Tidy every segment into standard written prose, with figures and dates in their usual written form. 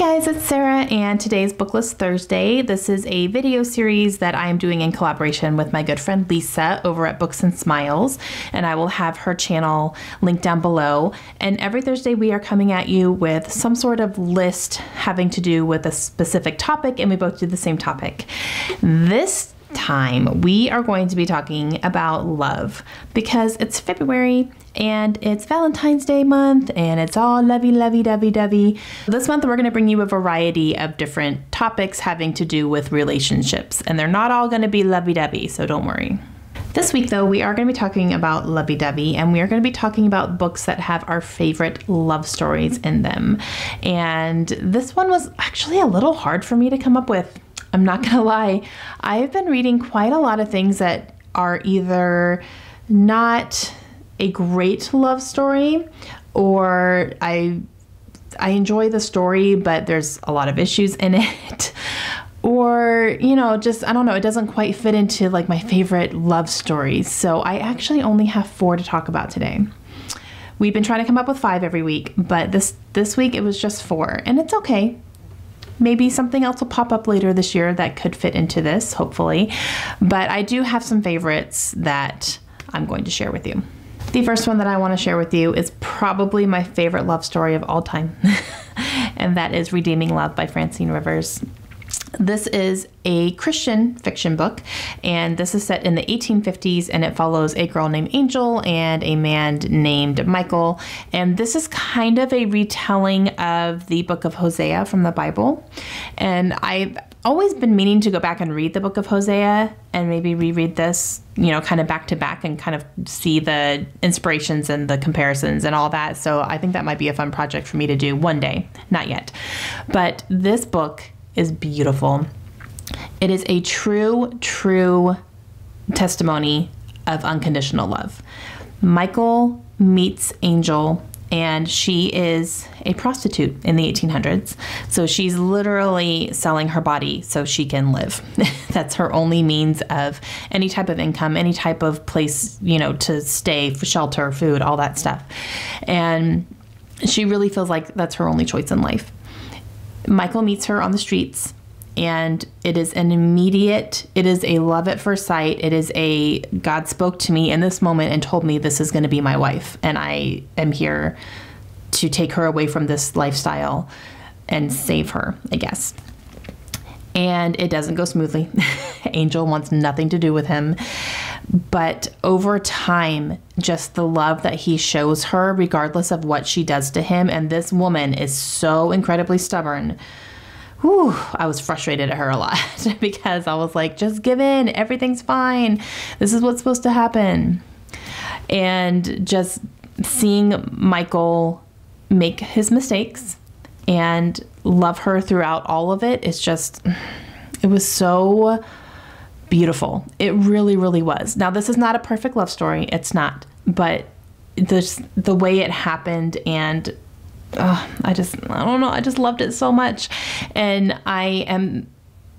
Guys, it's Sarah and today's Booklist Thursday. This is a video series that I am doing in collaboration with my good friend Lisa over at Books and Smiles, and I will have her channel linked down below. And every Thursday we are coming at you with some sort of list having to do with a specific topic, and we both do the same topic. This time we are going to be talking about love because it's February and it's Valentine's Day month and it's all lovey, lovey, dovey, dovey. This month we're going to bring you a variety of different topics having to do with relationships, and they're not all going to be lovey-dovey, so don't worry. This week though, we are going to be talking about lovey-dovey, and we are going to be talking about books that have our favorite love stories in them. And this one was actually a little hard for me to come up with. I'm not gonna lie. I've been reading quite a lot of things that are either not a great love story, or I enjoy the story, but there's a lot of issues in it. Or, you know, just, I don't know, it doesn't quite fit into like my favorite love stories. So I actually only have 4 to talk about today. We've been trying to come up with 5 every week, but this week it was just 4, and it's okay. Maybe something else will pop up later this year that could fit into this, hopefully. But I do have some favorites that I'm going to share with you. The first one that I want to share with you is probably my favorite love story of all time, and that is Redeeming Love by Francine Rivers. This is a Christian fiction book, and this is set in the 1850s, and it follows a girl named Angel and a man named Michael. And this is kind of a retelling of the book of Hosea from the Bible. And I've always been meaning to go back and read the book of Hosea and maybe reread this, you know, kind of back to back and kind of see the inspirations and the comparisons and all that. So I think that might be a fun project for me to do one day, not yet. But this book is beautiful. It is a true testimony of unconditional love. Michael meets Angel, and she is a prostitute in the 1800s. So she's literally selling her body so she can live. That's her only means of any type of income, any type of place, you know, to stay, for shelter, food, all that stuff. And she really feels like that's her only choice in life. Michael meets her on the streets, and it is an immediate, it is a love at first sight. It is a, God spoke to me in this moment and told me this is going to be my wife, and I am here to take her away from this lifestyle and save her, I guess. And it doesn't go smoothly. Angel wants nothing to do with him. But over time, just the love that he shows her, regardless of what she does to him, and this woman is so incredibly stubborn. Whew, I was frustrated at her a lot because I was like, just give in, everything's fine. This is what's supposed to happen. And just seeing Michael make his mistakes and love her throughout all of it is just, it was so beautiful. It really, really was. Now, this is not a perfect love story. It's not. But the way it happened, and I don't know. I just loved it so much. And I am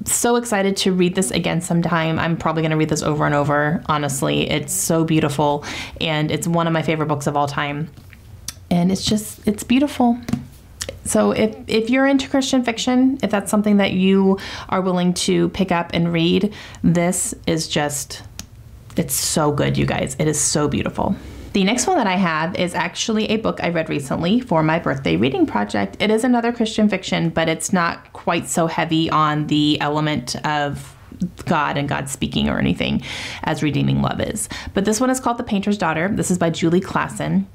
so excited to read this again sometime. I'm probably going to read this over and over. Honestly, it's so beautiful. And it's one of my favorite books of all time. And it's beautiful. So if you're into Christian fiction, if that's something that you are willing to pick up and read, this is just, it's so good, you guys. It is so beautiful. The next one that I have is actually a book I read recently for my birthday reading project. It is another Christian fiction, but it's not quite so heavy on the element of God and God speaking or anything as Redeeming Love is. But this one is called The Painter's Daughter. This is by Julie Klassen.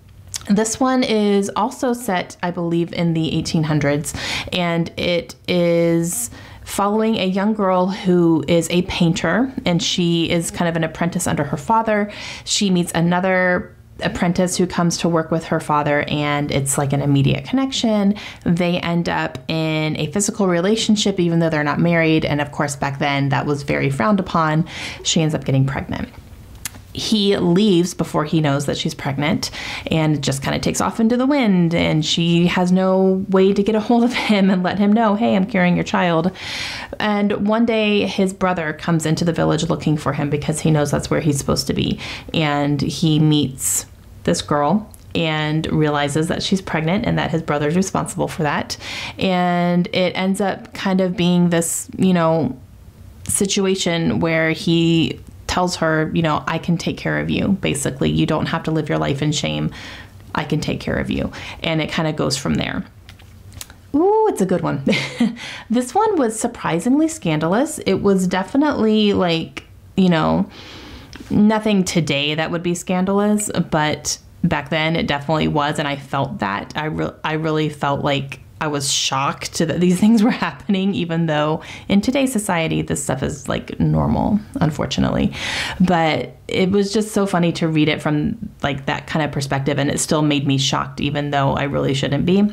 This one is also set, I believe, in the 1800s, and it is following a young girl who is a painter, and she is kind of an apprentice under her father. She meets another apprentice who comes to work with her father, and it's like an immediate connection. They end up in a physical relationship even though they're not married, and of course back then that was very frowned upon. She ends up getting pregnant. He leaves before he knows that she's pregnant, and just kind of takes off into the wind, and she has no way to get a hold of him and let him know, hey, I'm carrying your child. And one day his brother comes into the village looking for him because he knows that's where he's supposed to be. And he meets this girl, and realizes that she's pregnant and that his brother's responsible for that. And it ends up kind of being this, you know, situation where he tells her, you know, I can take care of you. Basically, you don't have to live your life in shame. I can take care of you. And it kind of goes from there. Ooh, it's a good one. This one was surprisingly scandalous. It was definitely like, you know, nothing today that would be scandalous, but back then it definitely was. And I felt that. I really felt like I was shocked that these things were happening, even though in today's society, this stuff is like normal, unfortunately. But it was just so funny to read it from like that kind of perspective. And it still made me shocked, even though I really shouldn't be,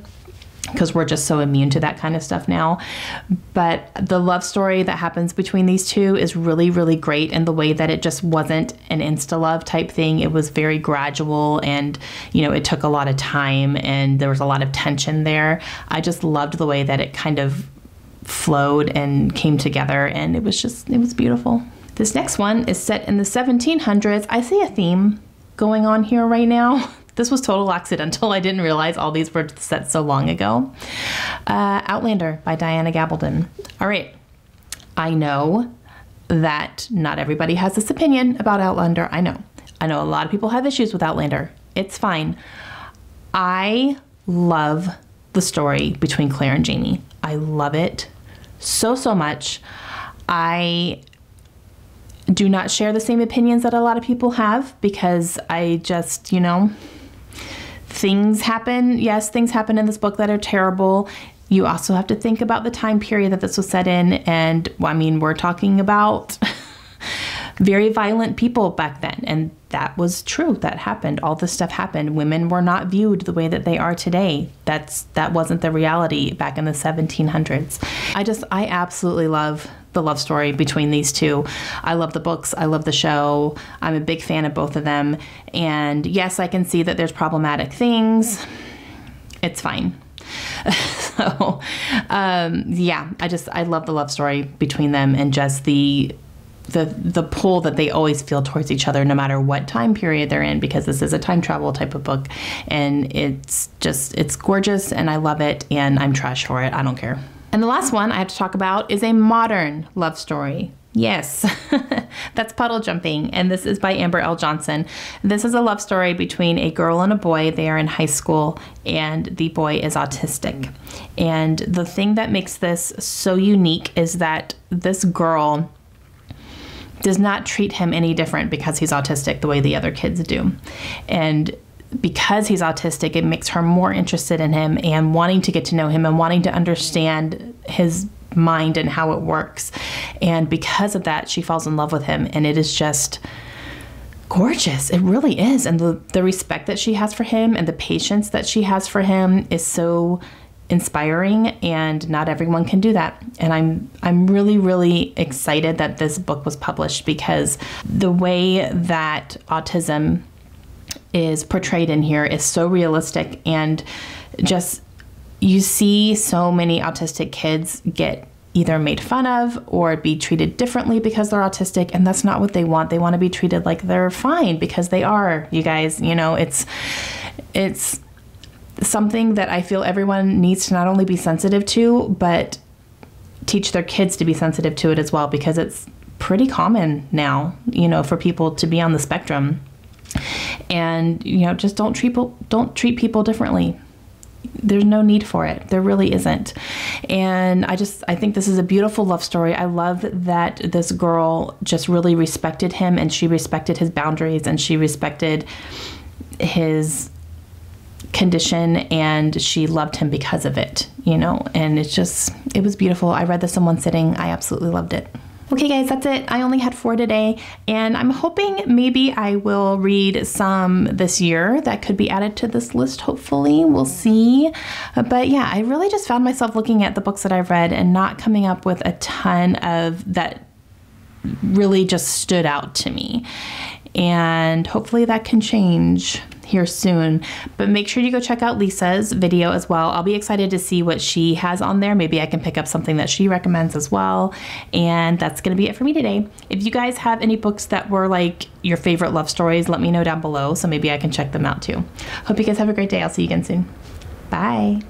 because we're just so immune to that kind of stuff now. But the love story that happens between these two is really, really great in the way that it just wasn't an insta-love type thing. It was very gradual, and, you know, it took a lot of time, and there was a lot of tension there. I just loved the way that it kind of flowed and came together, and it was beautiful. This next one is set in the 1700s. I see a theme going on here right now. This was total accidental. I didn't realize all these were set so long ago. Outlander by Diana Gabaldon. All right. I know that not everybody has this opinion about Outlander. I know a lot of people have issues with Outlander. It's fine. I love the story between Claire and Jamie. I love it so, so much. I do not share the same opinions that a lot of people have, because I just, you know, things happen. Yes, things happen in this book that are terrible. You also have to think about the time period that this was set in. And I mean, we're talking about very violent people back then. And that was true. That happened. All this stuff happened. Women were not viewed the way that they are today. That wasn't the reality back in the 1700s. I absolutely love the love story between these two. I love the books. I love the show. I'm a big fan of both of them. And yes, I can see that there's problematic things. It's fine. So, yeah, I love the love story between them, and just the pull that they always feel towards each other, no matter what time period they're in, because this is a time travel type of book, and it's gorgeous, and I love it, and I'm trash for it. I don't care. And the last one I have to talk about is a modern love story. Yes, that's Puddle Jumping, and this is by Amber L. Johnson. This is a love story between a girl and a boy. They are in high school, and the boy is autistic. And the thing that makes this so unique is that this girl does not treat him any different because he's autistic the way the other kids do. And because he's autistic, it makes her more interested in him and wanting to get to know him and wanting to understand his mind and how it works. And because of that, she falls in love with him, and it is just gorgeous. It really is. And the respect that she has for him and the patience that she has for him is so inspiring, and not everyone can do that. And I'm really, really excited that this book was published, because the way that autism is portrayed in here is so realistic, and just you see so many autistic kids get either made fun of or be treated differently because they're autistic, and that's not what they want. They want to be treated like they're fine, because they are, you guys. You know, it's something that I feel everyone needs to not only be sensitive to, but teach their kids to be sensitive to it as well, because it's pretty common now, you know, for people to be on the spectrum. And, you know, just don't treat people differently. There's no need for it. There really isn't. And I think this is a beautiful love story. I love that this girl just really respected him, and she respected his boundaries, and she respected his condition, and she loved him because of it, you know. And it was beautiful. I read this in one sitting. I absolutely loved it. Okay, guys, that's it. I only had 4 today, and I'm hoping maybe I will read some this year that could be added to this list, hopefully. We'll see. But yeah, I really just found myself looking at the books that I've read and not coming up with a ton of that really just stood out to me. And hopefully that can change. here soon. But make sure you go check out Lisa's video as well. I'll be excited to see what she has on there. Maybe I can pick up something that she recommends as well. And that's gonna be it for me today. If you guys have any books that were like your favorite love stories, let me know down below so maybe I can check them out too. Hope you guys have a great day. I'll see you again soon. Bye.